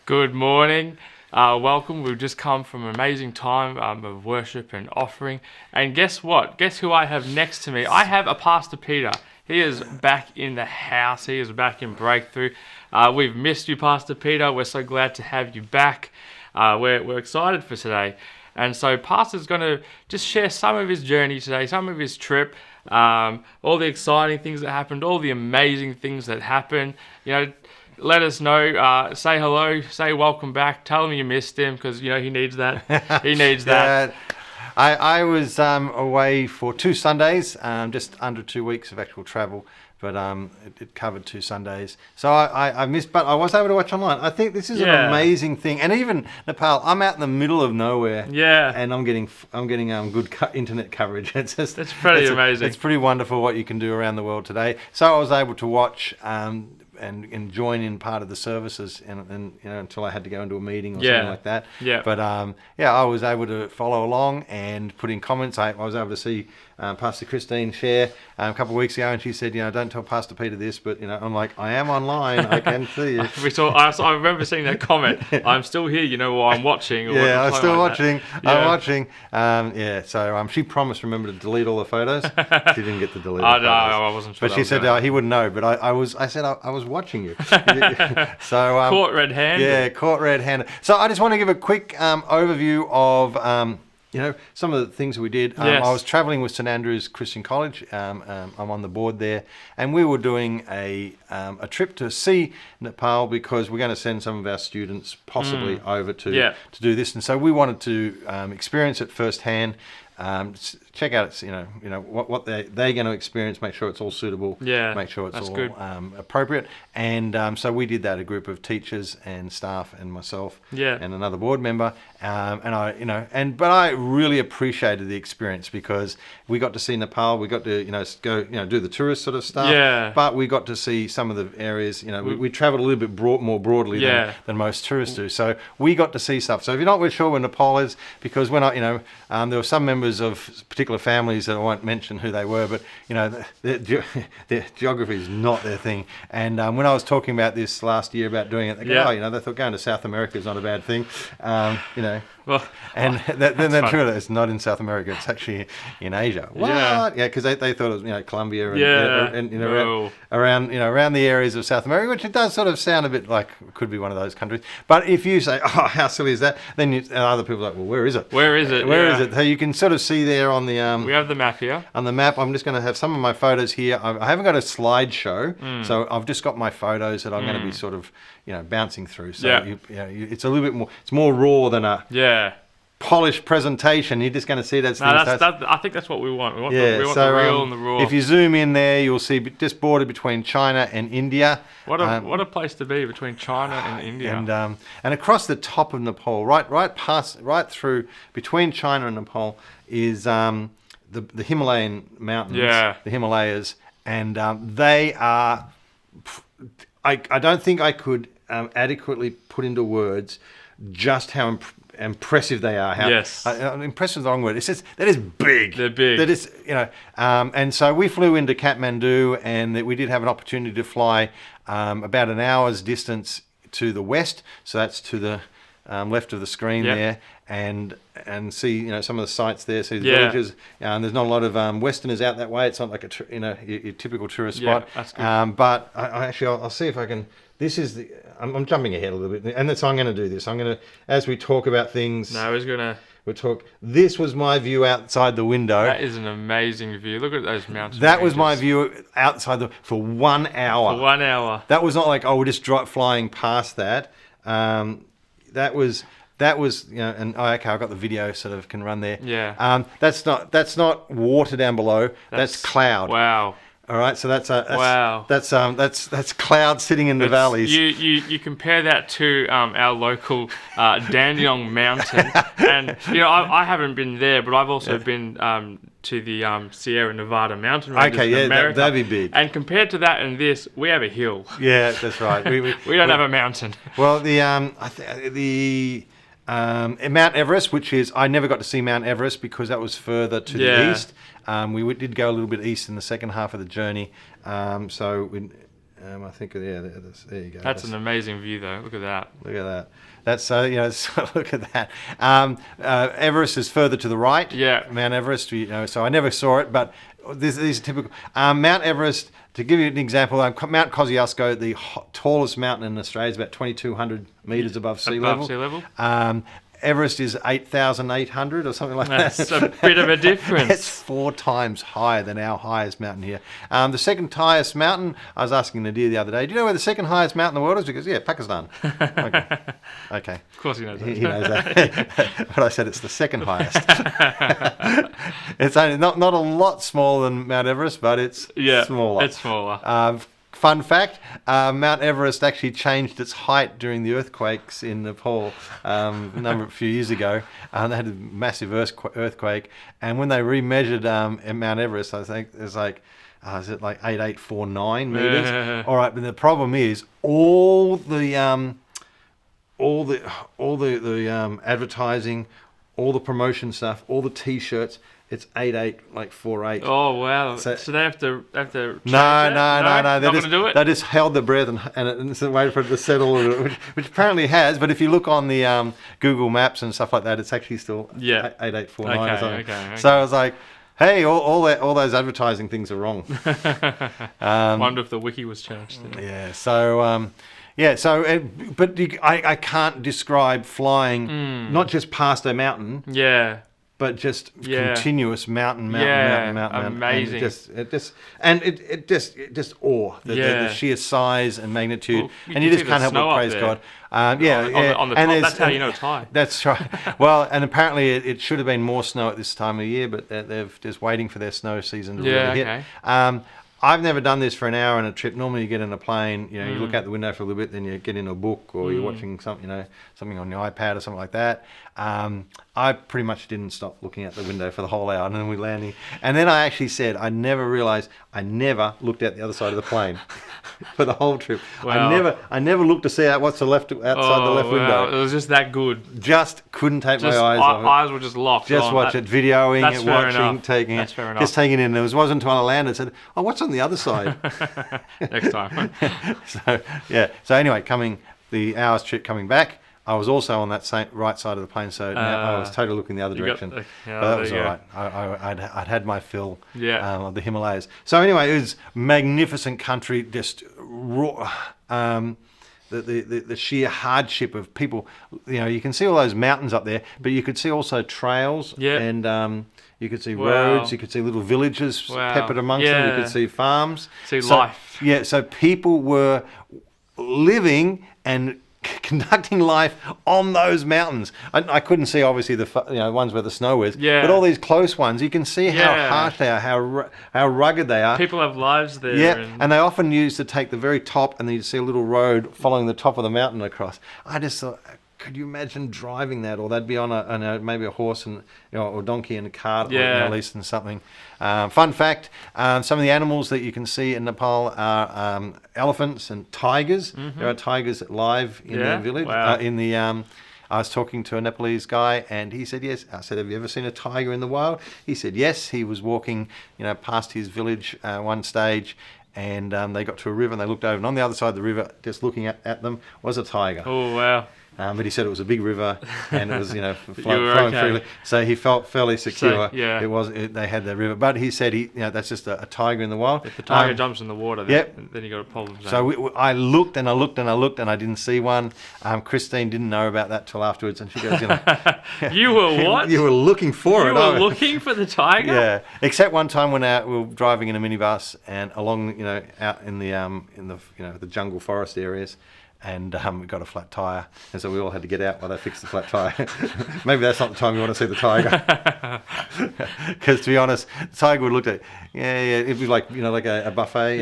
Good morning. Welcome. We've just come from an amazing time of worship and offering. And guess what? Guess who I have next to me? I have a Pastor Peter. He is back in the house. He is back in Breakthrough. We've missed you, Pastor Peter. We're so glad to have you back. We're excited for today. And so Pastor's going to just share some of his journey today, some of his trip, all the exciting things that happened, all the amazing things that happened. Let us know, say hello, say welcome back, tell him you missed him because, he needs that. He needs that. I was away for 2 Sundays, just under 2 weeks of actual travel, but it covered 2 Sundays. So I missed, but I was able to watch online. I think this is an amazing thing. And even Nepal, I'm out in the middle of nowhere. Yeah. And I'm getting good internet coverage. It's pretty amazing. It's pretty wonderful what you can do around the world today. So I was able to watch and join in part of the services and until I had to go into a meeting or something like that. Yeah. But I was able to follow along and put in comments. I was able to see Pastor Christine share a couple of weeks ago, and she said, don't tell Pastor Peter this, but I'm like, I am online. I can see you. I remember seeing that comment. I'm still here. While I'm watching. I'm still watching. I'm watching. So she promised, remember, to delete all the photos. She didn't get to delete. No, I wasn't sure. But she said he wouldn't know. But I said I was watching you. So caught red-handed. Yeah, caught red-handed. So I just want to give a quick overview of some of the things we did. Yes. I was travelling with St Andrew's Christian College. I'm on the board there, and we were doing a trip to see Nepal because we're going to send some of our students possibly over to do this, and so we wanted to experience it firsthand. Check out what they're going to experience. Make sure it's all suitable. Yeah, make sure it's all good. Appropriate. And so we did that. A group of teachers and staff and myself. And another board member. But I really appreciated the experience because we got to see Nepal. We got to go do the tourist sort of stuff. Yeah. But we got to see some of the areas. We travelled a little bit more broadly than most tourists do. So we got to see stuff. So if you're not really sure where Nepal is, because when there were some members of particular families that I won't mention who they were, but their geography is not their thing. And when I was talking about this last year about doing it, they go, they thought going to South America is not a bad thing. Well, then they're true that it's not in South America; it's actually in Asia. What? Yeah, because they thought it was Colombia and around the areas of South America, which it does sort of sound a bit like it could be one of those countries. But if you say, "Oh, how silly is that?" Then other people are like, "Well, where is it? Where is it? Where is it?" So you can sort of see there on the we have the map here. On the map, I'm just going to have some of my photos here. I haven't got a slideshow, so I've just got my photos that I'm going to be sort of bouncing through. So it's a little bit more. It's more raw than a polished presentation. You're just going to see that. I think that's what we want. We want the real and the raw. If you zoom in there, you'll see just bordered between China and India. What a place to be between China and India. And across the top of Nepal, right through between China and Nepal is the Himalayan mountains. Yeah. The Himalayas, and they are. I don't think I could adequately put into words just how impressive they are. Impressive is the wrong word. It's just that is big. They're big. That is, and so we flew into Kathmandu, and we did have an opportunity to fly about an hour's distance to the west. So that's to the left of the screen there, and see some of the sites there. See the villages. And there's not a lot of Westerners out that way. It's not like your typical tourist spot. That's good. But I'll see if I can. This is I'm jumping ahead a little bit, and so I'm going to do this. I'm going to, as we talk about things. No, he's gonna. We'll talk. This was my view outside the window. That is an amazing view. Look at those mountains. That was my view outside for 1 hour. For 1 hour. That was not like we're just flying past that. That was and okay, I've got the video sort of can run there. Yeah. That's not water down below. That's cloud. Wow. All right, so that's wow. That's cloud sitting in the valleys. You compare that to our local Dandenong Mountain, and I haven't been there, but I've also been to the Sierra Nevada mountain ranges in America. That'd be big. And compared to that and this, we have a hill. Yeah, that's right. We don't have a mountain. Well, the Mount Everest, which is I never got to see Mount Everest because that was further to the east. We did go a little bit east in the second half of the journey, so I think, yeah, there you go. That's an amazing view, though. Look at that. Look at that. That's so look at that. Everest is further to the right. Yeah. Mount Everest. So I never saw it, but these are typical. Mount Everest. To give you an example, Mount Kosciuszko, the tallest mountain in Australia, is about 2,200 meters above sea level. Above sea level. Everest is 8,800 or something like that. That's a bit of a difference. It's 4 times higher than our highest mountain here. The second highest mountain, I was asking Nadir the other day, do you know where the second highest mountain in the world is? Because, yeah, Pakistan. Okay. Of course he knows that. He knows that. But I said it's the second highest. It's only not a lot smaller than Mount Everest, but it's smaller. It's smaller. Fun fact, Mount Everest actually changed its height during the earthquakes in Nepal a few years ago. They had a massive earthquake, and when they remeasured Mount Everest, I think there's like, is it like 8849 meters? Yeah. All right, but the problem is all the advertising, all the promotion stuff, all the T-shirts. It's 8848. Oh wow! So they have to. No. They're They not just, going to do it. They just held their breath and waited for it to settle, which apparently has. But if you look on the Google Maps and stuff like that, it's actually still 8849 or something. Okay. So I was like, hey, all those advertising things are wrong. Wonder if the wiki was changed. Yeah. So. But I can't describe flying not just past a mountain. Yeah. But just continuous mountain. Amazing. And it just awe the sheer size and magnitude, and you just can't help but praise God. On the top, that's how you know it's high. That's right. Well, and apparently it should have been more snow at this time of year, but they're just waiting for their snow season to really hit. I've never done this for an hour on a trip. Normally, you get in a plane, you look out the window for a little bit, then you get in a book or you're watching something on your iPad or something like that. I pretty much didn't stop looking out the window for the whole hour, and then we landing. And then I actually said I never realised I never looked out the other side of the plane for the whole trip. Wow. I never looked to see what's outside the left window. It was just that good. Just couldn't take my eyes off it. Eyes were just locked. Just watch it, videoing it, watching, taking it. Fair enough. Just taking it in. It wasn't until I landed and said, "Oh, what's on the other side?" Next time. So anyway, the hour's trip coming back, I was also on that same right side of the plane, so now I was totally looking the other direction. But that was all right. I'd had my fill of the Himalayas. So anyway, it was magnificent country, just raw. The sheer hardship of people. You can see all those mountains up there, but you could see also trails and you could see roads. You could see little villages peppered amongst them. You could see farms. See life. Yeah, so people were living and conducting life on those mountains. I couldn't see obviously the ones where the snow is, but all these close ones, you can see how harsh they are, how rugged they are. People have lives there. Yeah, and they often used to take the very top, and then you see a little road following the top of the mountain across. I just thought, could you imagine driving that? Or they'd be on maybe a horse and or donkey and a cart, or at least in something. Fun fact: some of the animals that you can see in Nepal are elephants and tigers. Mm-hmm. There are tigers live in their village. Wow. I was talking to a Nepalese guy, and he said yes. I said, "Have you ever seen a tiger in the wild?" He said yes. He was walking, past his village one stage. And they got to a river, and they looked over, and on the other side of the river, just looking at them, was a tiger. Oh, wow. But he said it was a big river, and it was flowing freely, so he felt fairly secure. They had the river, but he said that's just a tiger in the wild. If the tiger jumps in the water, then you got a problem. So I looked and I looked and I looked, and I didn't see one. Christine didn't know about that till afterwards, and she goes, "You were what? You were looking for it. You were looking for the tiger." Yeah, except one time when we were driving in a minibus and along, out in the jungle forest areas. And we got a flat tyre, and so we all had to get out while they fixed the flat tyre. Maybe that's not the time you want to see the tiger, because to be honest, the tiger would look at it'd be like a buffet.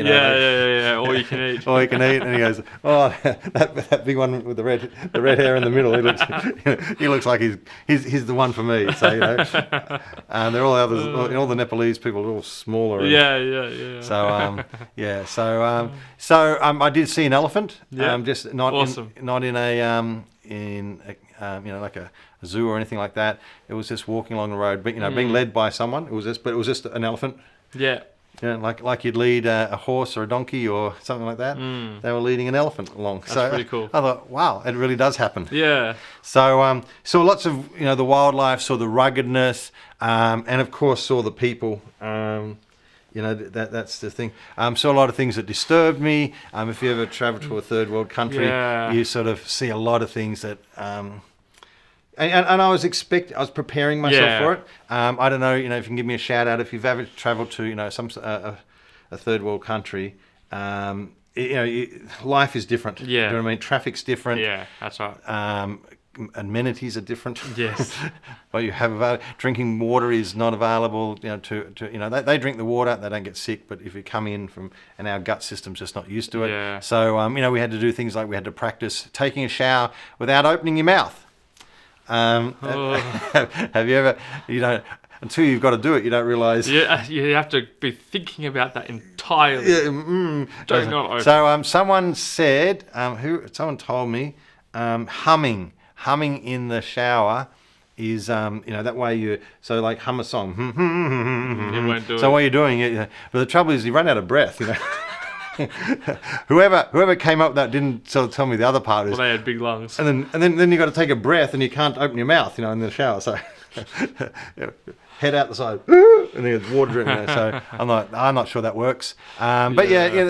All you can eat. All you can eat, and he goes, "Oh, that big one with the red hair in the middle. He looks like he's the one for me." So and they're all others. All the Nepalese people are all smaller. So I did see an elephant. Just not awesome. Not in like a zoo or anything like that. It was just walking along the road, but being led by someone. It was just an elephant. Yeah. like you'd lead a horse or a donkey or something like that. They were leading an elephant along. That's pretty cool. I thought, wow, it really does happen. Yeah. So saw lots of the wildlife, saw the ruggedness, and of course saw the people. That's the thing. Saw a lot of things that disturbed me. If you ever travel to a third world country, you sort of see a lot of things that. And I was preparing myself for it. I don't know, if you can give me a shout out if you've ever travelled to, a third world country. Life is different. Yeah. You know what I mean? Traffic's different. Yeah, that's right. Amenities are different. Yes. What you have drinking water is not available. They drink the water, they don't get sick. But if you come in and our gut system's just not used to it. Yeah. So we had to do things like we had to practice taking a shower without opening your mouth. Have you ever? Until you've got to do it, you don't realise. Yeah, you have to be thinking about that entirely. Yeah, Don't not open. So someone said, someone told me, humming in the shower is that way like hum a song. You won't do it. So what you're doing, but the trouble is you run out of breath. Whoever came up with that didn't tell me the other part is. Well, they had big lungs. And then you got to take a breath and you can't open your mouth, in the shower. So head out the side, and there's water dripping. So I'm not sure that works. But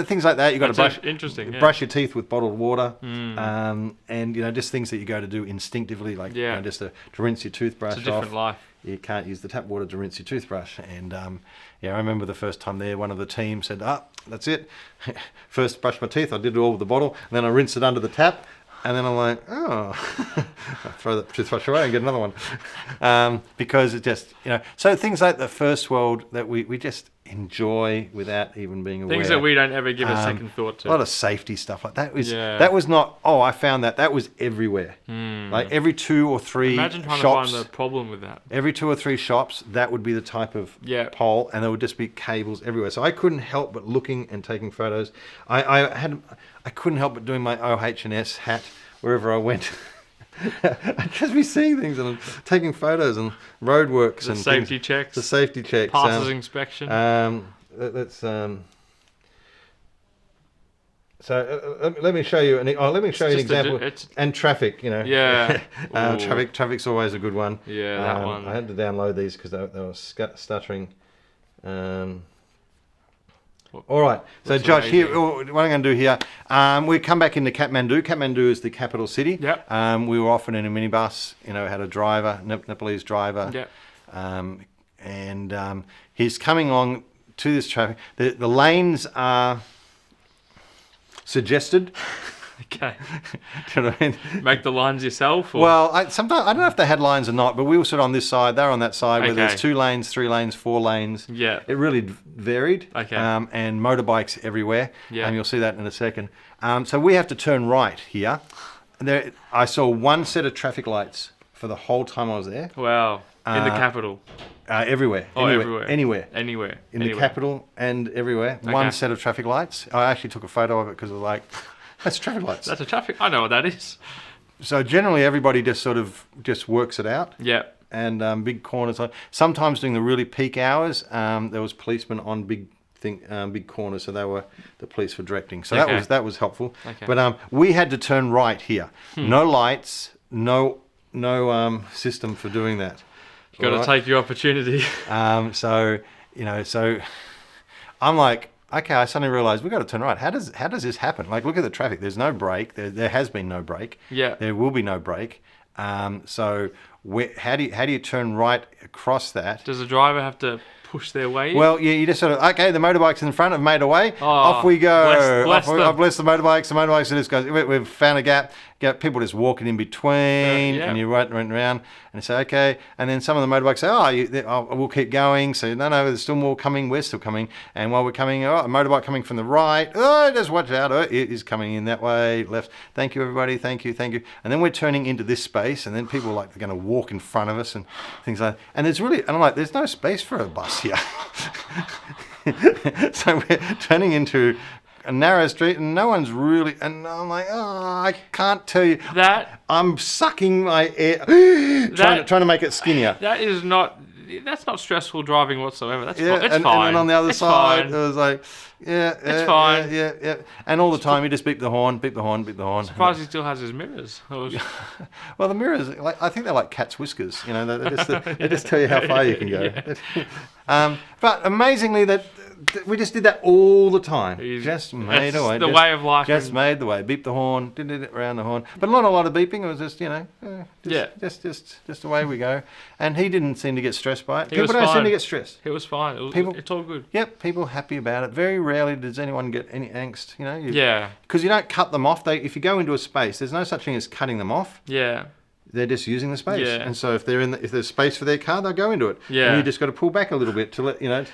things like that. You got to brush your teeth with bottled water, and just things that you go to do instinctively, like just to rinse your toothbrush off. It's a different life. You can't use the tap water to rinse your toothbrush. And I remember the first time there, one of the team said, that's it. First brush my teeth, I did it all with the bottle, and then I rinsed it under the tap. And then I'm like, I throw the toothbrush away and get another one. Because it just, so things like the first world that we just enjoy without even being aware. Things that we don't ever give a second thought to. A lot of safety stuff like that. That was not, I found that was everywhere. Like every 2 or 3 Imagine trying shops. to find the problem with that. Every 2 or 3 shops, that would be the type of pole, and there would just be cables everywhere. So I couldn't help but looking and taking photos. I couldn't help but doing my OH&S hat wherever I went. I'd just be seeing things and I'm taking photos and roadworks and safety checks. The safety checks. Passes inspection. So let me show you an example. And traffic, Yeah. Traffic's always a good one. Yeah, that one. I had to download these because they were stuttering. All right. So, Josh, here, what I'm going to do here, we come back into Kathmandu. Kathmandu is the capital city. Yep. We were often in a minibus, had a driver, Nepalese driver. Yep. And he's coming along to this traffic. The lanes are suggested. Okay. Do you know what I mean? Make the lines yourself? Or? Well, sometimes I don't know if they had lines or not, but we were sort of on this side, they were on that side, where there's 2 lanes, 3 lanes, 4 lanes. Yeah. It really varied. Okay. And motorbikes everywhere. Yeah. And you'll see that in a second. So we have to turn right here. I saw 1 set of traffic lights for the whole time I was there. Wow. In the capital? Everywhere. Oh, everywhere. Anywhere. In the capital and everywhere. Okay. 1 set of traffic lights. I actually took a photo of it because I was like, that's traffic lights. That's a traffic. I know what that is. So generally everybody just works it out. Yeah. And big corners. Sometimes during the really peak hours, there was policemen on big corners, so they were the police were directing. So that was helpful. Okay. But we had to turn right here. No lights, no system for doing that. You got to take your opportunity. So I'm like, okay, I suddenly realised we've got to turn right. How does this happen? Like, look at the traffic. There's no break. There has been no break. Yeah. There will be no break. So how do you turn right across that? Does the driver have to push their way in? Well, yeah, you just sort of, okay, the motorbikes in front have made a way. Off we go. Bless the motorbikes. The motorbikes just goes, we've found a gap. People just walking in between, and you run around, and you say, okay. And then some of the motorbikes say, we'll keep going. So, no, there's still more coming. We're still coming. And while we're coming, a motorbike coming from the right. Just watch out. It is coming in that way, left. Thank you, everybody. Thank you. And then we're turning into this space, and then people they're going to walk in front of us and things like that. And I'm like, there's no space for a bus here. So we're turning into a narrow street and no one's really, and I'm like, I can't tell you that I'm sucking my air, trying to make it skinnier. That is not, that's not stressful driving whatsoever. That's Yeah, it's and fine. then on the other It's side, fine. it was like, It's fine. yeah. And all the time, he just beep the horn, beep the horn, beep the horn. Surprised he still has his mirrors. Well, the mirrors, like, I think they're like cat's whiskers. You know, they just tell you how far you can go. But amazingly, that we just did that all the time. Just made away. The way of life. Just made the way. Beep the horn. Did it around the horn. But not a lot of beeping. It was just, just away we go. And he didn't seem to get stressed by it. People don't seem to get stressed. It was fine. It's all good. Yep, people happy about it. Very rarely does anyone get any angst. Yeah. Because you don't cut them off. If you go into a space, there's no such thing as cutting them off. Yeah. They're just using the space, Yeah. and so if there's space for their car, they'll go into it. Yeah, and you just got to pull back a little bit to let Well,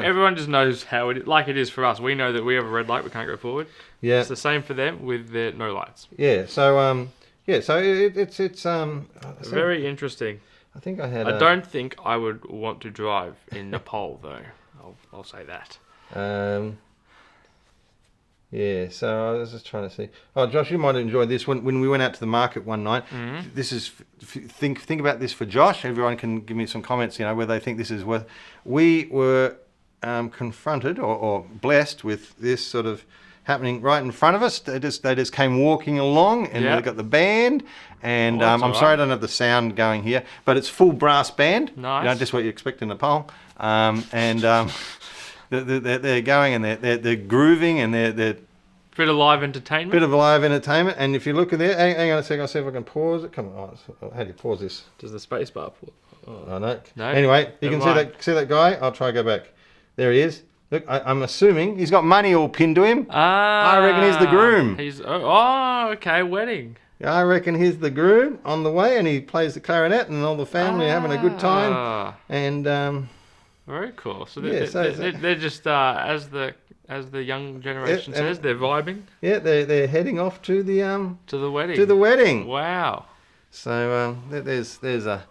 everyone just knows how it is for us. We know that we have a red light, we can't go forward. Yeah, it's the same for them with their no lights. Yeah, so it's very interesting. I think I had. I don't think I would want to drive in Nepal though. I'll say that. Yeah, so I was just trying to see. Oh, Josh, you might enjoy this. When we went out to the market one night, this is think about this for Josh. Everyone can give me some comments, where they think this is worth. We were confronted or blessed with this sort of happening right in front of us. They just came walking along, and they got the band. And I'm sorry I don't have the sound going here, but it's full brass band. Nice. Just what you expect in Nepal. They're going and they're grooving and they're bit of live entertainment. Bit of live entertainment, and if you look at there, hang on a second, I'll see if I can pause it. Come on, how do you pause this? Does the space bar pause? Oh no. Anyway, you can see that guy. I'll try to go back. There he is. Look, I'm assuming he's got money all pinned to him. I reckon he's the groom. Okay, wedding. I reckon he's the groom on the way, and he plays the clarinet, and all the family are having a good time. And very cool. So they're just as the young generation says, they're vibing. Yeah, they're heading off to the wedding. To the wedding. Wow. So there's a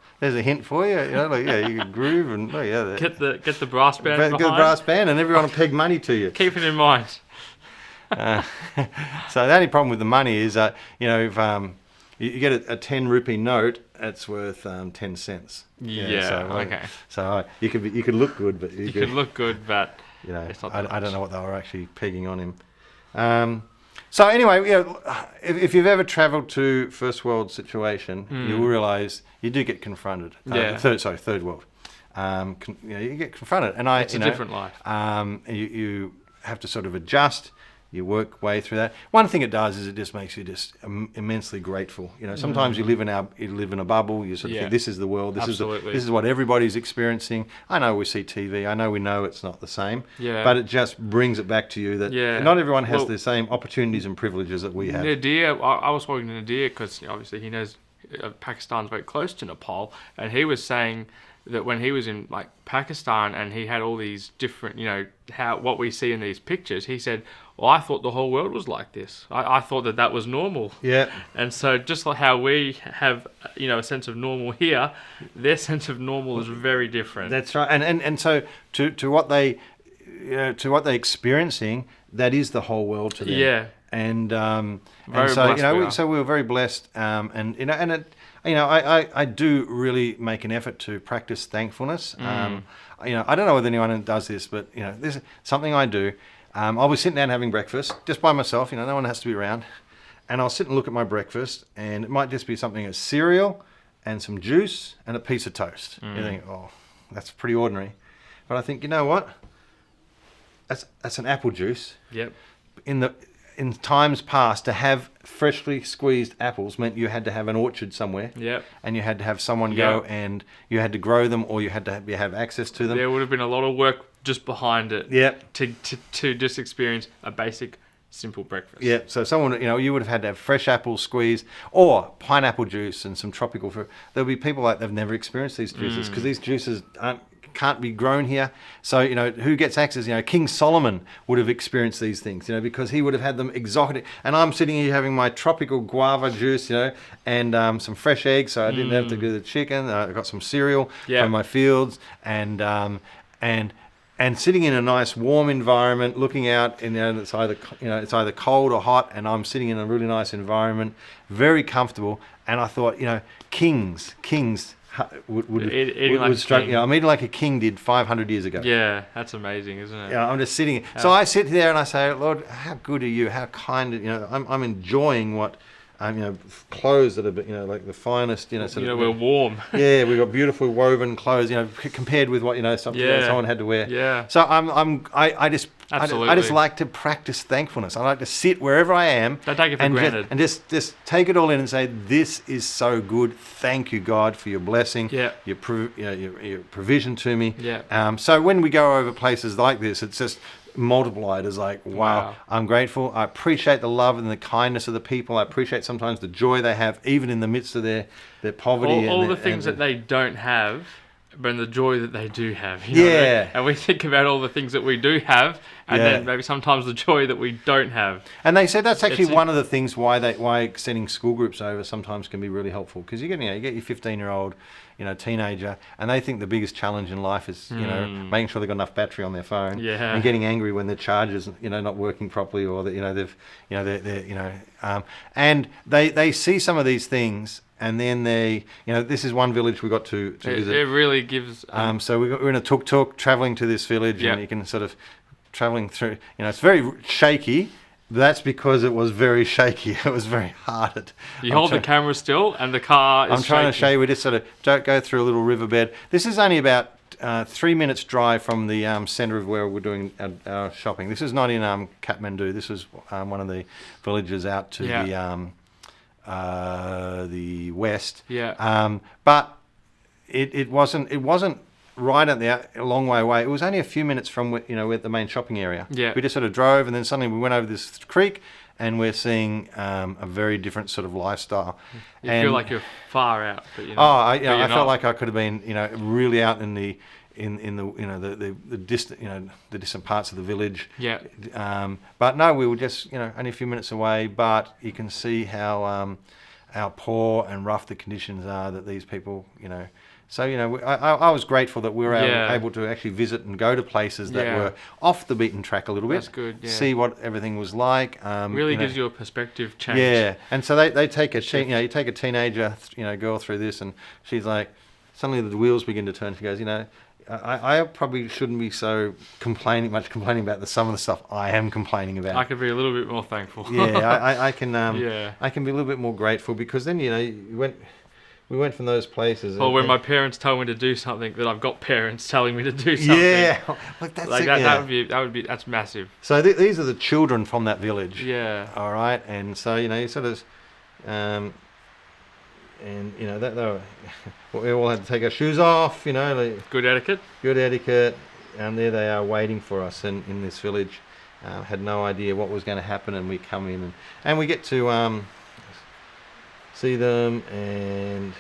hint for you. You can groove and get the brass band behind. Get the brass band, and everyone will peg money to you. Keep it in mind. So the only problem with the money is if you get a 10 rupee note, it's worth 10 cents. Okay. So you could look good, but you could look good, but it's not I don't know what they were actually pegging on him. So anyway, if you've ever travelled to first world situation, you will realise you do get confronted. Third world. You get confronted, and it's a different life. You have to sort of adjust. You work way through that. One thing it does is it just makes you just immensely grateful. Sometimes you live in a bubble. You sort of think this is the world. This is what everybody's experiencing. I know we see TV. I know we know it's not the same. Yeah. But it just brings it back to you that not everyone has the same opportunities and privileges that we have. Nadir, I was talking to Nadir because obviously he knows Pakistan's very close to Nepal, and he was saying that when he was in Pakistan and he had all these different, what we see in these pictures, he said, well, I thought the whole world was like this. I thought that was normal. Yeah. And so just like how we have, a sense of normal here, their sense of normal is very different. That's right. And so to what they experiencing, that is the whole world to them. Yeah. And so we were very blessed. I do really make an effort to practice thankfulness. I don't know whether anyone does this, but this is something I do. I'll be sitting down having breakfast just by myself. No one has to be around, and I'll sit and look at my breakfast, and it might just be something as cereal and some juice and a piece of toast. You think, oh, that's pretty ordinary, but I think, you know what? That's an apple juice. Yep. In times past, to have freshly squeezed apples meant you had to have an orchard somewhere. Yep. And you had to have someone go and you had to grow them, or you had to have access to them. There would have been a lot of work just behind it. Yep. To just experience a basic, simple breakfast. Yeah. So someone, you would have had to have fresh apples squeezed, or pineapple juice and some tropical fruit. There'll be people they've never experienced these juices because these juices can't be grown here. So, who gets access? King Solomon would have experienced these things, because he would have had them exotic. And I'm sitting here having my tropical guava juice, and some fresh eggs, so I didn't have to do the chicken. I got some cereal from my fields, and sitting in a nice warm environment, looking out, and it's either cold or hot, and I'm sitting in a really nice environment, very comfortable. And I thought, kings Eating like a king. You know, I'm eating like a king did 500 years ago. Yeah, that's amazing, isn't it? Yeah, I'm just sitting. So I sit there and I say, Lord, how good are you? How kind? You know, I'm enjoying what. You know, clothes that are, you know, like the finest, you know, sort of, we're warm. Yeah, we've got beautiful woven clothes, you know, compared with what, you know, someone had to wear. Yeah. So I just Absolutely. like to practice thankfulness. I like to sit wherever I am. Don't take it for granted. And just take it all in and say, this is so good. Thank you, God, for your blessing. Yeah. Your provision to me. Yeah. So when we go over places like this, it's just multiplied as like, wow, I'm grateful. I appreciate the love and the kindness of the people. I appreciate sometimes the joy they have, even in the midst of their poverty. All the things that they don't have, but the joy that they do have. You know what I mean? And we think about all the things that we do have, and then maybe sometimes the joy that we don't have. And they said that's actually one of the things why sending school groups over sometimes can be really helpful, because you get your 15-year-old, you know, teenager, and they think the biggest challenge in life is, you know, making sure they've got enough battery on their phone, and getting angry when their charger's, you know, not working properly, or that, you know, and they see some of these things, and then they, you know, this is one village we got to visit. It really gives. So we're in a tuk-tuk traveling to this village, and you can sort of traveling through. You know, it's very shaky. That's because it was very shaky. It was very hard. You hold the camera still, and the car is I'm trying shaking. to show you. We just sort of don't go through a little riverbed. This is only about 3 minutes drive from the centre of where we're doing our shopping. This is not in Kathmandu. This is one of the villages out to the west. Yeah. But it wasn't right at a long way away. It was only a few minutes from, you know, at the main shopping area. Yeah. We just sort of drove, and then suddenly we went over this creek, and we're seeing a very different sort of lifestyle. You feel like you're far out, but you know. I felt like I could have been, you know, really out in the you know, the distant, you know, the distant parts of the village. Yeah. But no, we were just, you know, only a few minutes away. But you can see how poor and rough the conditions are that these people, you know. So, you know, I was grateful that we were able to actually visit and go to places that were off the beaten track a little bit. That's good, yeah. See what everything was like. Really gives you a perspective change. Yeah, and so they take you know, you take a teenager, you know, girl through this, and she's like, suddenly the wheels begin to turn. She goes, you know, I probably shouldn't be so complaining about some of the stuff I am complaining about. I could be a little bit more thankful. I can I can be a little bit more grateful, because then, you know, we went from those places. Or when my parents tell me to do something, that I've got parents telling me to do something. Yeah, like that's like that's massive. So these are the children from that village. Yeah. All right, and so, you know, you sort of, and you know that we all had to take our shoes off. You know, like, Good etiquette. Good etiquette, and there they are waiting for us in this village. Had no idea what was going to happen, and we come in and we get to see them, and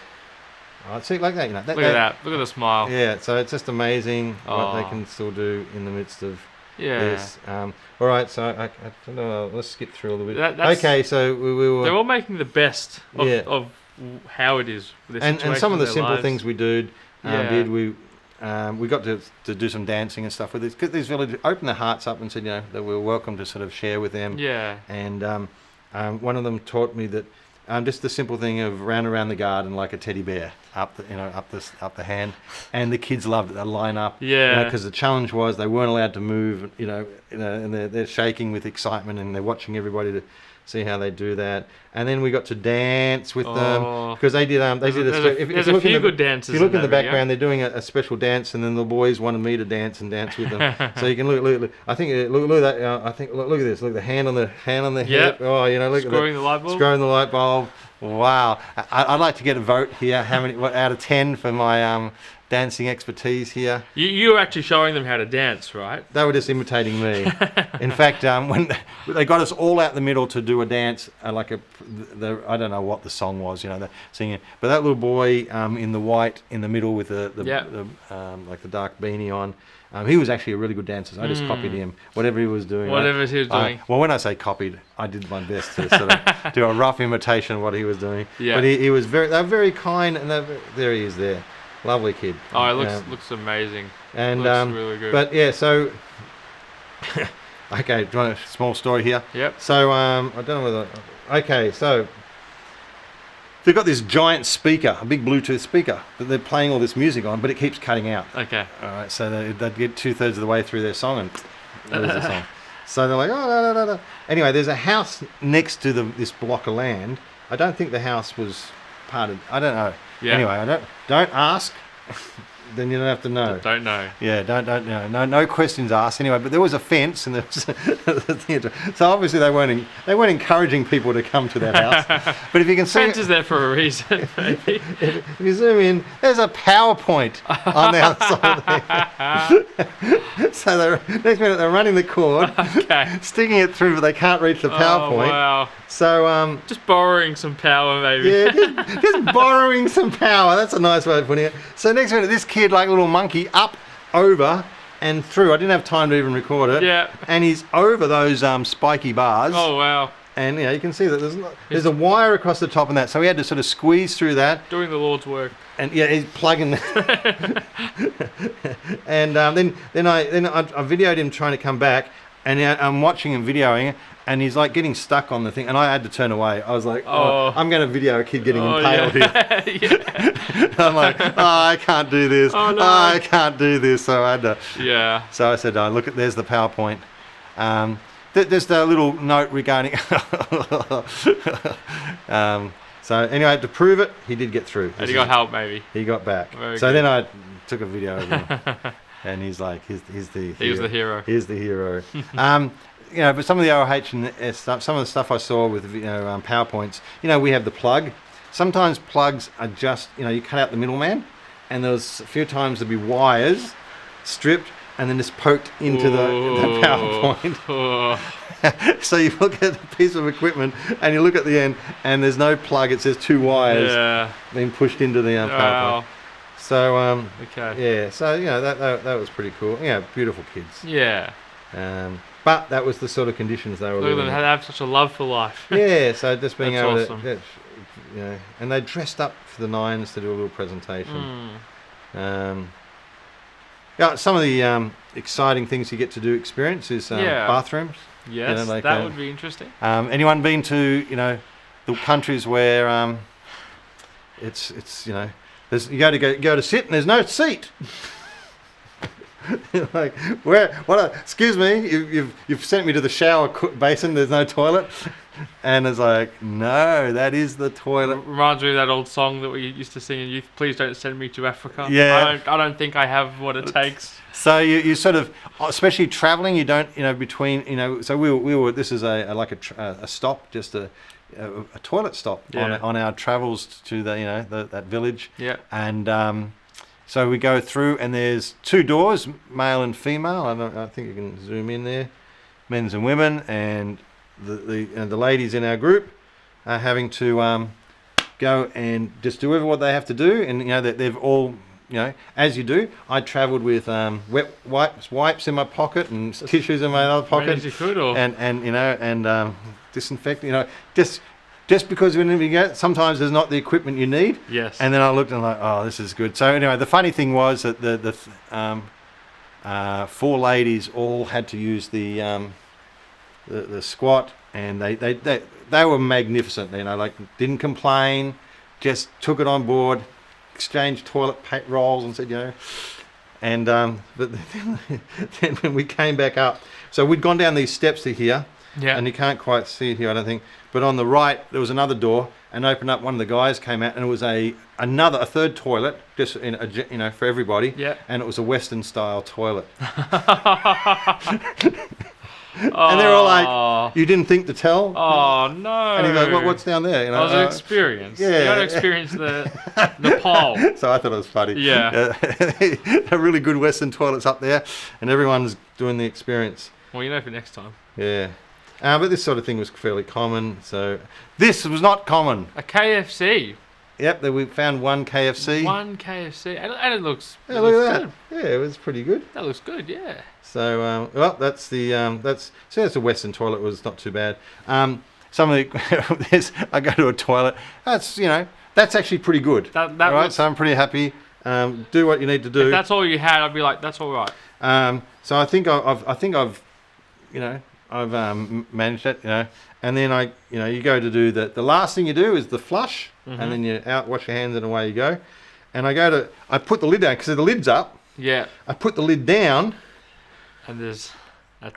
see, like that, you know. Look at that. Look at the smile. Yeah, so it's just amazing what they can still do in the midst of this. All right, so I don't know. Let's skip through a little bit. Okay, so we were. They're all making the best of how it is. And some of the simple things we did. We got to do some dancing and stuff with this. These villages opened their hearts up and said, you know, that we were welcome to sort of share with them. Yeah. And one of them taught me that just the simple thing of round around the garden like a teddy bear up the hand, and the kids loved it. They line up, because the challenge was they weren't allowed to move, and they're shaking with excitement, and they're watching everybody to see how they do that. And then we got to dance with them, because they did. There's a few good dances. If you look in the background, they're doing a special dance, and then the boys wanted me to dance with them. So you can look. I think look at that. I think look at this. Look at the hand on the hip. Oh, you know, look screwing at the light bulb. Screwing the light bulb. Wow. I'd like to get a vote here. How many? What out of 10 for my dancing expertise here? You were actually showing them how to dance, right? They were just imitating me. In fact, when they got us all out the middle to do a dance, I don't know what the song was, you know, singing. But that little boy in the white in the middle with the like the dark beanie on, he was actually a really good dancer. I just copied him, whatever he was doing. Whatever he was doing. Well, when I say copied, I did my best to sort of do a rough imitation of what he was doing. Yeah. But they were very kind, and there he is there. Lovely kid. Oh, it looks amazing. And looks really good. But yeah, so okay, do you want a small story here? Yep. So I don't know whether. Okay, so they've got this giant speaker, a big Bluetooth speaker that they're playing all this music on, but it keeps cutting out. Okay. All right, so they'd get 2/3 of the way through their song and lose the song. So they're like, oh, no, no, no. Anyway, there's a house next to this block of land. I don't think the house was part of, I don't know. Yeah. Anyway, don't ask. Then you don't have to know. Don't know. Yeah, don't know. No questions asked. Anyway, but there was a fence, and there was so obviously they weren't encouraging people to come to that house. But if you can see, Fence is there for a reason. Maybe. if you zoom in, there's a PowerPoint on the outside there. So next minute they're running the cord, sticking it through, but they can't reach the PowerPoint. Oh, wow. So just borrowing some power, maybe. Yeah, just borrowing some power. That's a nice way of putting it. So next minute, this kid, like a little monkey, up, over, and through. I didn't have time to even record it. Yeah. And he's over those spiky bars. Oh, wow. And you can see that there's a wire across the top of that. So he had to sort of squeeze through that. Doing the Lord's work. And yeah, he's plugging. And then I videoed him trying to come back, and I'm watching him videoing, and he's like getting stuck on the thing, and I had to turn away. I was like, I'm going to video a kid getting impaled here. Yeah. I'm like, I can't do this. Oh, no. I can't do this. So I had to. Yeah. So I said, look, there's the PowerPoint. There's a little note regarding. So anyway, to prove it, he did get through. And he got help, maybe. He got back. Very so good. then I took a video of him, and he's like, he's the hero. He was the hero. He's the hero. But some of the OH and S stuff, some of the stuff I saw with PowerPoints, we have the plug. Sometimes plugs are just, you cut out the middleman, and there was a few times there'd be wires stripped and then just poked into the PowerPoint. So you look at the piece of equipment and you look at the end, and there's no plug. It says 2 wires being pushed into the PowerPoint. Wow. So Okay. yeah, so that was pretty cool. Yeah, beautiful kids. Yeah. But that was the sort of conditions they were Look at living them in. have such a love for life. Yeah, so just being That's able awesome. to, and they dressed up for the Nines to do a little presentation. Some of the exciting things you get to do experience is bathrooms. Yes, that would be interesting. Anyone been to the countries where it's there's you go to sit and there's no seat. Like excuse me, you've sent me to the shower basin, there's no toilet. And it's like, no, that is the toilet. Reminds me of that old song that we used to sing in youth. Please don't send me to Africa. Yeah. I don't think I have what it takes. So you sort of, especially traveling, you don't, between, so we were this is a stop, just a toilet stop on our travels to that village. Yeah. And so we go through, and there's 2 doors, male and female. I think you can zoom in there, men's and women, and the ladies in our group are having to go and just do what they have to do, and they've all as you do. I travelled with wet wipes in my pocket and tissues in my other pocket, As you could, or? and disinfectant. Just because sometimes there's not the equipment you need. Yes. And then I looked and like, oh, this is good. So anyway, the funny thing was that the 4 ladies all had to use the squat, and they were magnificent. Didn't complain, just took it on board, exchanged toilet rolls, and said and but then when we came back up, so we'd gone down these steps to here. Yeah. And you can't quite see it here, I don't think. But on the right, there was another door, and opened up. One of the guys came out, and it was a third toilet, just for everybody. Yeah. And it was a Western style toilet. And they were all like, "You didn't think to tell?" Oh no! And he's like, "What's down there?" That was an experience. Yeah. You got to experience the Nepal. So I thought it was funny. Yeah. A really good Western toilets up there, and everyone's doing the experience. Well, for next time. Yeah. But this sort of thing was fairly common. So this was not common. A KFC. Yep, we found one KFC. One KFC, and it looks. Yeah, look at that. Good. Yeah, it was pretty good. That looks good. Yeah. So that's the that's a Western toilet. Was not too bad. Some of the I go to a toilet. That's that's actually pretty good. That right. So I'm pretty happy. Do what you need to do. If that's all you had, I'd be like, that's all right. So I think I've I've managed it, and then you go to do the last thing you do is the flush, and then you wash your hands and away you go. And I put the lid down because the lid's up. Yeah. I put the lid down. And that's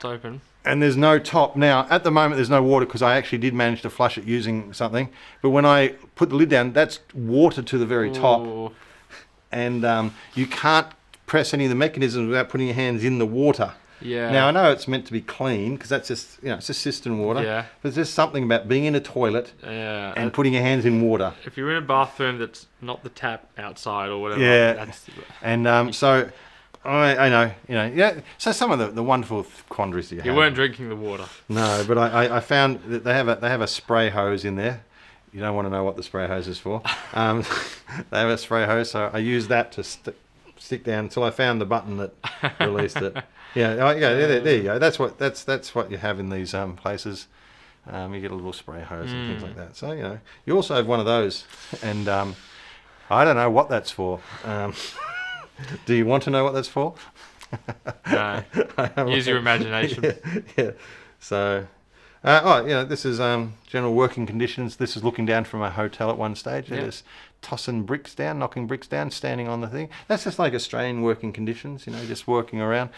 open. And there's no top. Now, at the moment, there's no water because I actually did manage to flush it using something. But when I put the lid down, that's water to the very top. And you can't press any of the mechanisms without putting your hands in the water. Yeah. Now, I know it's meant to be clean because that's just, it's just cistern water. Yeah. But there's something about being in a toilet and putting your hands in water. If you're in a bathroom that's not the tap outside or whatever. Yeah. And so... I know, yeah. So some of the wonderful quandaries you have. You weren't drinking the water. No, but I found that they have a spray hose in there. You don't want to know what the spray hose is for. They have a spray hose, so I used that to stick down until I found the button that released it. Yeah, there you go. That's what you have in these places. You get a little spray hose and things like that. So you also have one of those, and I don't know what that's for. Do you want to know what that's for? No. Use your imagination. Yeah. So, this is general working conditions. This is looking down from a hotel at one stage. They're just knocking bricks down, standing on the thing. That's just like Australian working conditions, just working around.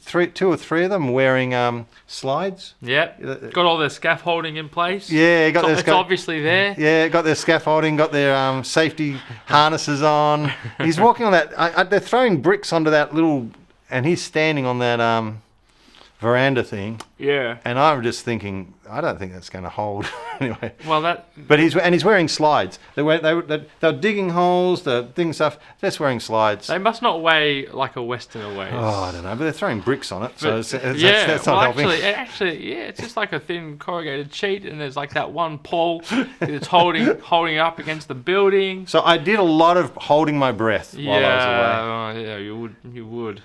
Two or three of them wearing slides. Yep. Got all their scaffolding in place. Yeah, it's obviously there. Yeah, got their scaffolding, got their safety harnesses on. He's walking on that. They're throwing bricks onto that little, and he's standing on that veranda thing. Yeah. And I'm just thinking, I don't think that's going to hold anyway. Well, But he's wearing slides. They're digging holes. They're doing stuff. Just wearing slides. They must not weigh like a Westerner weighs. Oh, I don't know. But they're throwing bricks on it, that's not helping. Actually, it's just like a thin corrugated sheet, and there's like that one pole that's holding it up against the building. So I did a lot of holding my breath while I was away. Yeah, you would.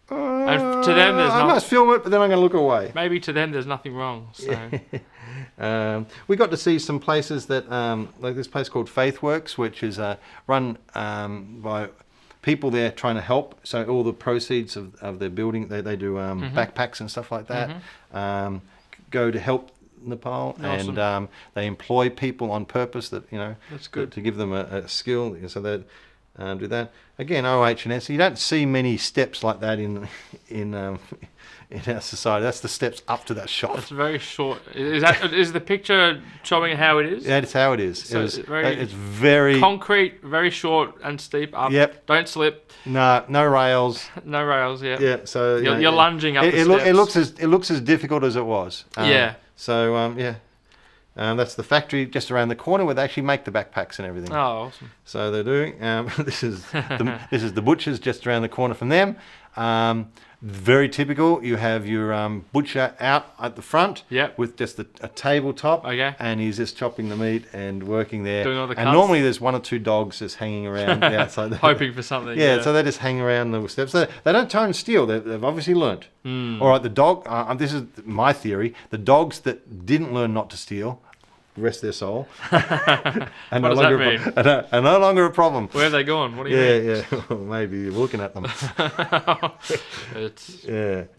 And to them, I must film it, but then I'm going to look away. Maybe to them, there's nothing wrong. So. We got to see some places that, like this place called FaithWorks, which is run by people there trying to help. So all the proceeds of their building, they do backpacks and stuff like that. Go to help Nepal, awesome. And they employ people on purpose that that's good to give them a skill. So that. Do that again. OH&S. You don't see many steps like that in our society. That's the steps up to that shop. It's very short. Is the picture showing how it is? Yeah, it's how it is. So it's very concrete, very short and steep up. Yep. Don't slip. No rails. No rails. Yeah. Yeah. So you're lunging up the steps. It looks as difficult as it was. So that's the factory just around the corner where they actually make the backpacks and everything. Oh, awesome! So they're doing. This is the butcher's just around the corner from them. Very typical. You have your butcher out at the front, with just a tabletop, and he's just chopping the meat and working there. Doing all the cuts. And normally there's one or two dogs just hanging around the outside, hoping for something. Yeah, so they just hang around the steps. They don't try and steal. They've obviously learnt. All right, the dog. This is my theory. The dogs that didn't learn not to steal, rest their soul, are no longer a problem. Where are they going? What do you mean? Yeah. Well, maybe you're looking at them.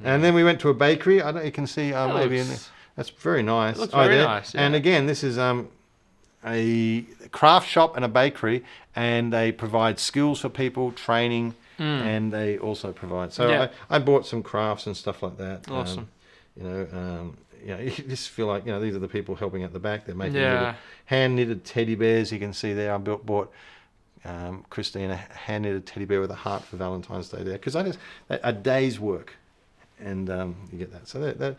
And then we went to a bakery. I don't know, you can see maybe in there. That's very nice. It looks very nice. Yeah. And again, this is a craft shop and a bakery, and they provide skills for people, training, and they also provide. So I bought some crafts and stuff like that. Awesome. You just feel like these are the people helping at the back. They're making little hand-knitted teddy bears. You can see there. I bought Christine a hand-knitted teddy bear with a heart for Valentine's Day there, because a day's work, and you get that. So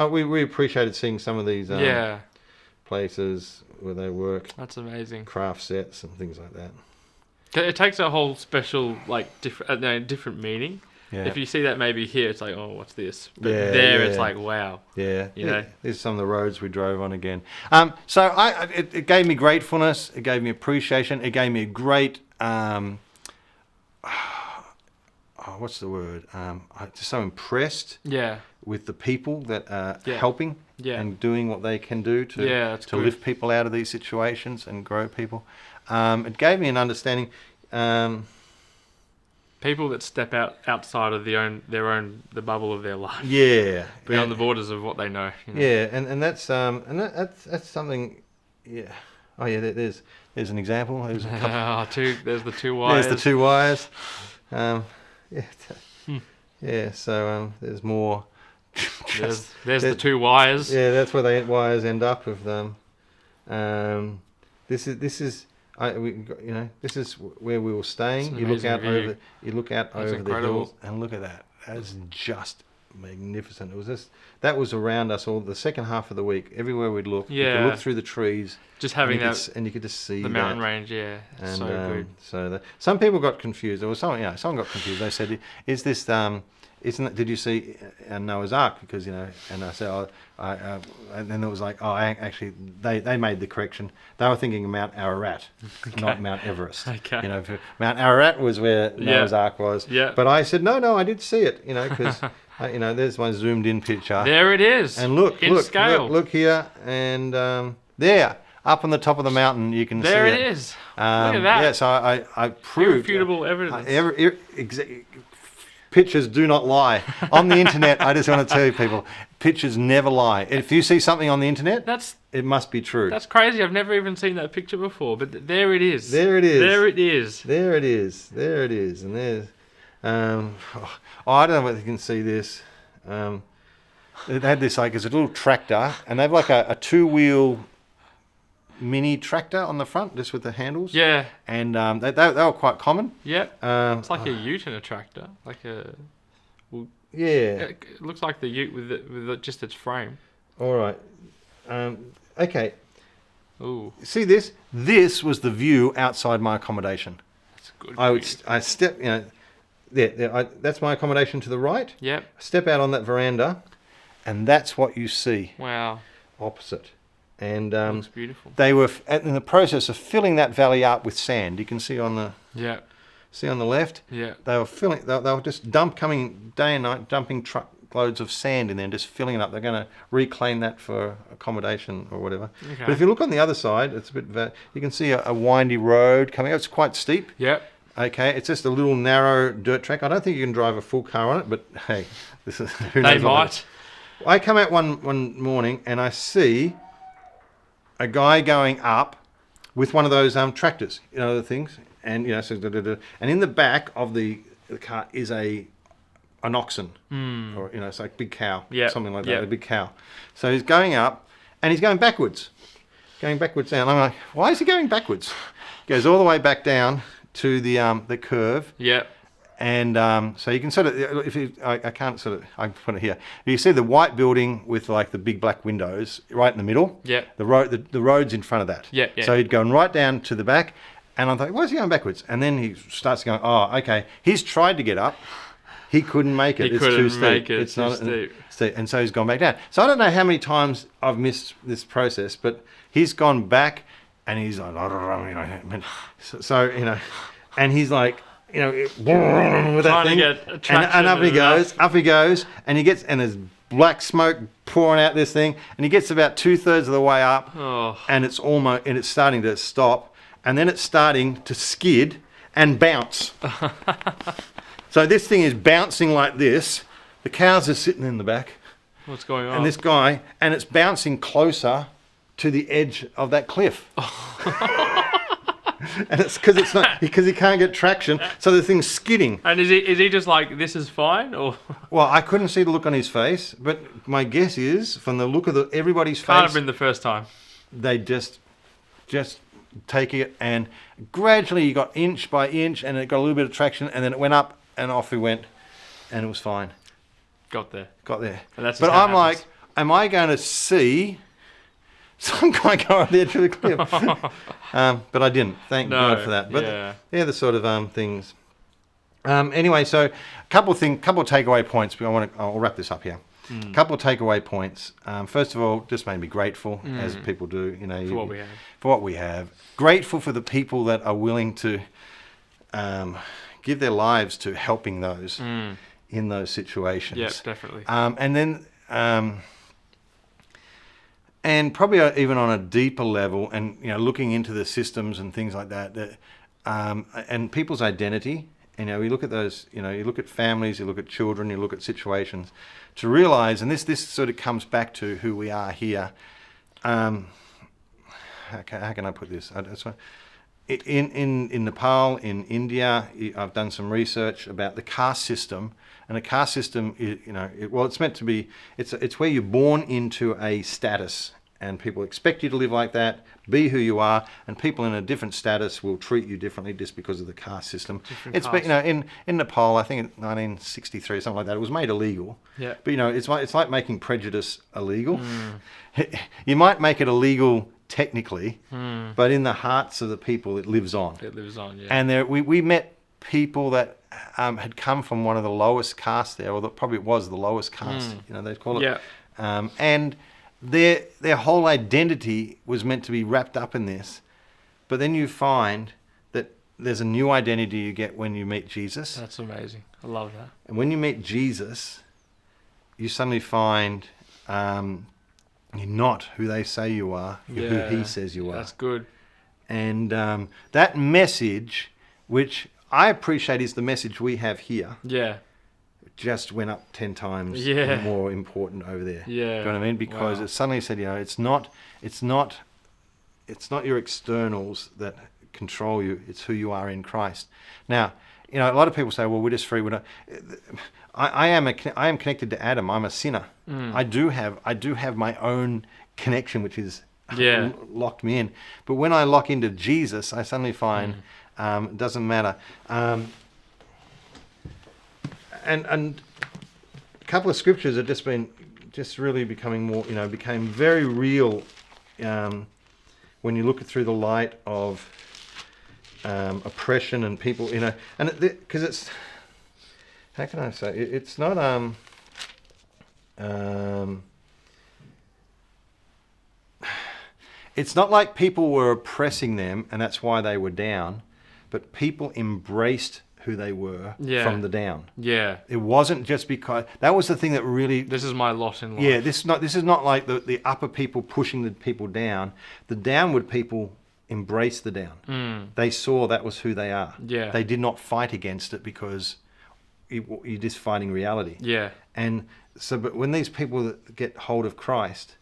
we appreciated seeing some of these places where they work. That's amazing. Craft sets and things like that. It takes a whole special different meaning. Yeah. If you see that maybe here, it's like, oh, what's this? But it's like, wow. Yeah. These are some of the roads we drove on again. So it gave me gratefulness. It gave me appreciation. It gave me a great, what's the word? I'm just so impressed with the people that are helping and doing what they can do to lift people out of these situations and grow people. It gave me an understanding. People that step outside of the bubble of their life, Yeah, beyond the borders of what they know. Yeah, and that's something. Yeah. Oh yeah, there's an example. There's a couple. There's the two wires. There's the two wires. Yeah. Hmm. Yeah. So there's more. There's the two wires. Yeah, that's where the wires end up with them. This is this is where we were staying. You look out over the hills and look at that. That's just magnificent. It was that was around us all the second half of the week. Everywhere we'd look, you could look through the trees. Just having and you could just see the mountain range. Yeah, and, so good. So some people got confused. There was someone got confused. They said, "Is this Isn't it? Did you see Noah's Ark?" Because and I said, and then it was like, actually, they made the correction. They were thinking of Mount Ararat, not Mount Everest. Okay. Mount Ararat was where Noah's Ark was. Yeah. But I said, no, I did see it. Because there's my zoomed in picture. There it is. And look, scale. Look here, and there, up on the top of the mountain, you can see it. There it is. Look at that. Yeah, so I proved irrefutable evidence. Pictures do not lie. On the internet, I just want to tell you people, pictures never lie. If you see something on the internet, it must be true. That's crazy. I've never even seen that picture before, but there it is. There it is. There it is. There it is. There it is. And there's, I don't know whether you can see this. They had this it's a little tractor, and they've like a two-wheel mini tractor on the front, just with the handles. Yeah. And they were quite common. Yep. It's like a ute and a tractor, yeah. It looks like the ute with just its frame. All right. Okay. Ooh. See this? This was the view outside my accommodation. That's a good. I step. That's my accommodation to the right. Yep. Step out on that veranda, and that's what you see. Wow. Opposite. And looks beautiful. They were in the process of filling that valley up with sand. You can see on the left. Yeah. They were filling. They were just coming day and night, dumping truckloads of sand in there and just filling it up. They're going to reclaim that for accommodation or whatever. Okay. But if you look on the other side, it's a bit. You can see a windy road coming up. It's quite steep. Yep. Okay, it's just a little narrow dirt track. I don't think you can drive a full car on it, but hey, this is who knows. They might. I come out one morning and I see a guy going up with one of those tractors, the things, and and in the back of the car is an oxen, or it's like a big cow, something like that, a big cow. So he's going up, and he's going backwards down. I'm like, why is he going backwards? Goes all the way back down to the curve. Yep. And so you can I can put it here. You see the white building with like the big black windows right in the middle. Yeah. The road's in front of that. Yeah. So he'd gone right down to the back, and I'm like, why is he going backwards? And then he starts going, oh, okay. He's tried to get up. He couldn't make it. It's too steep. It's too steep. And so he's gone back down. So I don't know how many times I've missed this process, but he's gone back, and he's like, and he's like, with that thing, and up he goes, and there's black smoke pouring out this thing, and he gets about 2/3 of the way up, and it's starting to stop, and then it's starting to skid and bounce. So this thing is bouncing like this. The cows are sitting in the back. What's going on? And this guy, and it's bouncing closer to the edge of that cliff. And it's because he can't get traction, so the thing's skidding. And is he just like, this is fine, or? Well, I couldn't see the look on his face, but my guess is, from the look of everybody's face, Can't have been the first time. They just take it, and gradually you got inch by inch, and it got a little bit of traction, and then it went up, and off we went, and it was fine. Got there. And but I'm like, am I going to see some guy go on the edge of the cliff? But I didn't. Thank God for that. But they're the sort of things. Anyway, so a couple of takeaway points. But I'll wrap this up here. A couple of takeaway points. First of all, just made me grateful, as people do. For what we have. Grateful for the people that are willing to give their lives to helping those in those situations. Yeah, definitely. And then. And probably even on a deeper level, and looking into the systems and things like that, and people's identity you look at those, you look at families, you look at children, you look at situations, to realize, and this sort of comes back to who we are here. How can I put this? In Nepal, in India, I've done some research about the caste system, and the caste system, it's meant to be, it's where you're born into a status, and people expect you to live like that, be who you are, and people in a different status will treat you differently just because of the caste system. In Nepal, I think in 1963 or something like that, it was made illegal. Yeah. But it's like making prejudice illegal. You might make it illegal technically, but in the hearts of the people, it lives on. It lives on, yeah. And we met people that had come from one of the lowest castes there, or probably it was the lowest caste. They'd call it. Yeah. And their whole identity was meant to be wrapped up in this, but then you find that there's a new identity you get when you meet Jesus. That's amazing. I love that. And when you meet Jesus, you suddenly find you're not who they say you are, you're who he says you are. That's good. And that message, which I appreciate is the message we have here, just went up 10 times more important over there. Yeah. Do you know what I mean? Because it suddenly said, it's not your externals that control you, it's who you are in Christ. Now, a lot of people say, well, we're just free. I am connected to Adam. I'm a sinner. I do have my own connection, which is locked me in. But when I lock into Jesus, I suddenly find it doesn't matter. And a couple of scriptures have just really becoming more, became very real when you look through the light of oppression and people, and because it's, how can I say, it's not it's not like people were oppressing them and that's why they were down, but people embraced who they were from the down. Yeah. It wasn't just because, that was the thing that really, this is my lot in life. Yeah, this is not like the upper people pushing the people down. The downward people embraced the down. They saw that was who they are. Yeah. They did not fight against it because you're just fighting reality. Yeah. And so, but when these people that get hold of Christ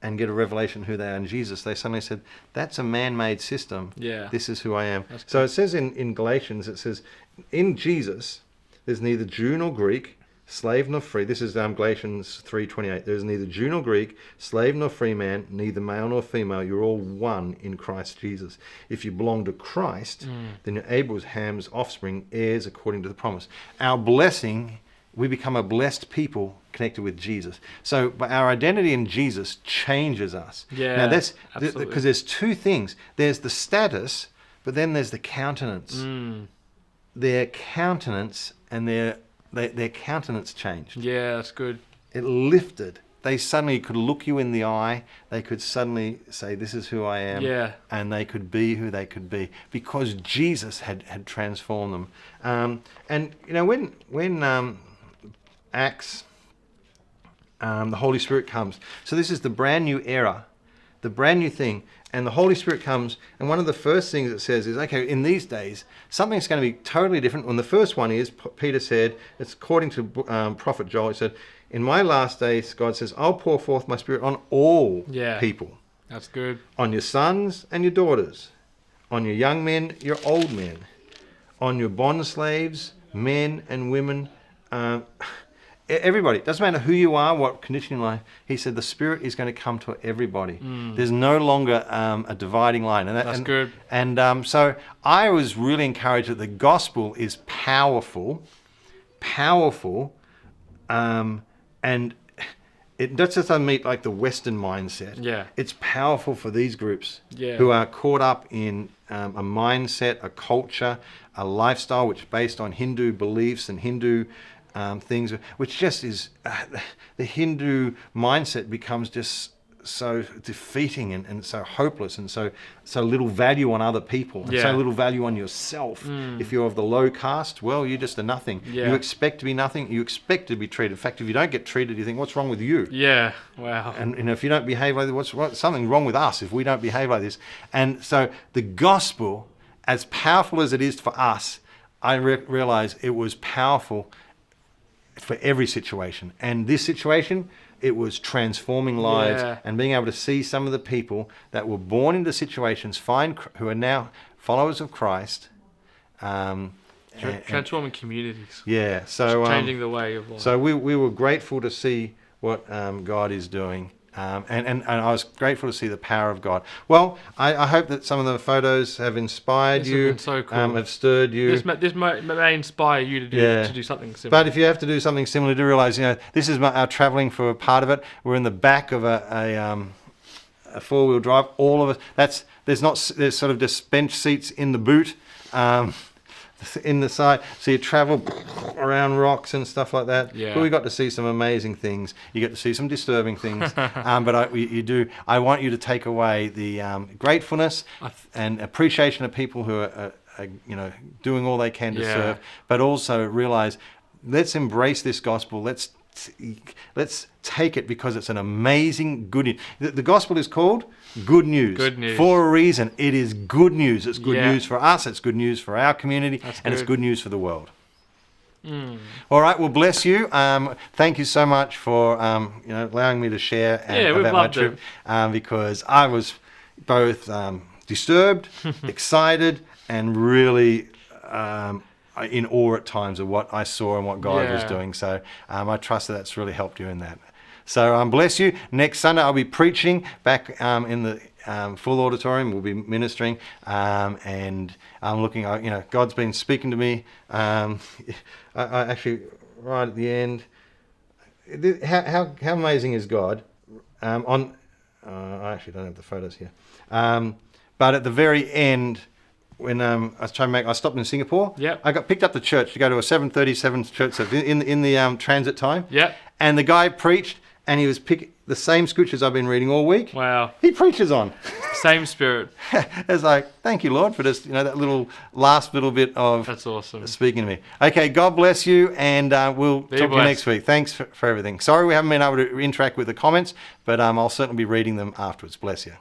and get a revelation who they are in Jesus, they suddenly said, that's a man-made system. Yeah. This is who I am. So it says in Galatians, it says, in Jesus, there's neither Jew nor Greek, slave nor free. This is Galatians 3:28. There's neither Jew nor Greek, slave nor free man, neither male nor female. You're all one in Christ Jesus. If you belong to Christ, then you're Abraham's offspring, heirs according to the promise. Our blessing, we become a blessed people connected with Jesus. So but our identity in Jesus changes us. Yeah, now that's absolutely. Because there's two things. There's the status, but then there's the countenance. Their countenance and their countenance changed. Yeah, that's good. It lifted. They suddenly could look you in the eye. They could suddenly say, this is who I am. Yeah. And they could be who they could be because Jesus had transformed them. And when Acts, the Holy Spirit comes. So this is the brand new era, the brand new thing. And the Holy Spirit comes, and one of the first things it says is, okay, in these days, something's going to be totally different. And the first one is, Peter said, it's according to Prophet Joel, he said, in my last days, God says, I'll pour forth my Spirit on all people. That's good. On your sons and your daughters, on your young men, your old men, on your bond slaves, men and women, everybody. It doesn't matter who you are, what condition in life. He said the Spirit is going to come to everybody. There's no longer a dividing line. And that's good. And so I was really encouraged that the gospel is powerful, and it doesn't meet like the Western mindset. Yeah. It's powerful for these groups who are caught up in a mindset, a culture, a lifestyle which is based on Hindu beliefs and Hindu things, which just is the Hindu mindset becomes just so defeating and so hopeless and so little value on other people and so little value on yourself. If you're of the low caste, well, you're just a nothing. You expect to be nothing. You expect to be treated. In fact, if you don't get treated, you think, what's wrong with you? Yeah, wow. And if you don't behave like this, what's something wrong with us if we don't behave like this? And so the gospel, as powerful as it is for us, I realized it was powerful for every situation. And this situation, it was transforming lives and being able to see some of the people that were born into situations, who are now followers of Christ. Transforming communities. Yeah. So changing the way of life. So we were grateful to see what God is doing. And I was grateful to see the power of God. Well, I hope that some of the photos have inspired you, have been so cool. have stirred you. This may inspire you to do something similar. But if you have to do something similar, do realize, this is our traveling for a part of it. We're in the back of a 4-wheel drive. All of it. There's sort of just bench seats in the boot. In the side, so you travel around rocks and stuff like that. Yeah. But we got to see some amazing things. You get to see some disturbing things. But I want you to take away the gratefulness and appreciation of people who are doing all they can to serve. But also realize, let's embrace this gospel. Let's take it because it's an amazing good news. The gospel is called good news. Good news. For a reason. It is good news. It's good news for us. It's good news for our community. It's good news for the world. All right. Well, bless you. Thank you so much for allowing me to share about my trip. Because I was both disturbed, excited, and really in awe at times of what I saw and what God was doing. So I trust that's really helped you in that. So bless you. Next Sunday I'll be preaching back in the full auditorium. We'll be ministering, and I'm looking. God's been speaking to me. I actually, right at the end, how amazing is God? I actually don't have the photos here, but at the very end, when I stopped in Singapore. Yep. I got picked up to church to go to a 7:37 church service in the transit time. Yep. And the guy preached, and he was picking the same scriptures I've been reading all week. Wow. He preaches on. Same spirit. It's like, thank you, Lord, for just that last little bit of That's awesome. Speaking to me. Okay, God bless you, and we'll talk to you next week. Thanks for everything. Sorry we haven't been able to interact with the comments, but I'll certainly be reading them afterwards. Bless you.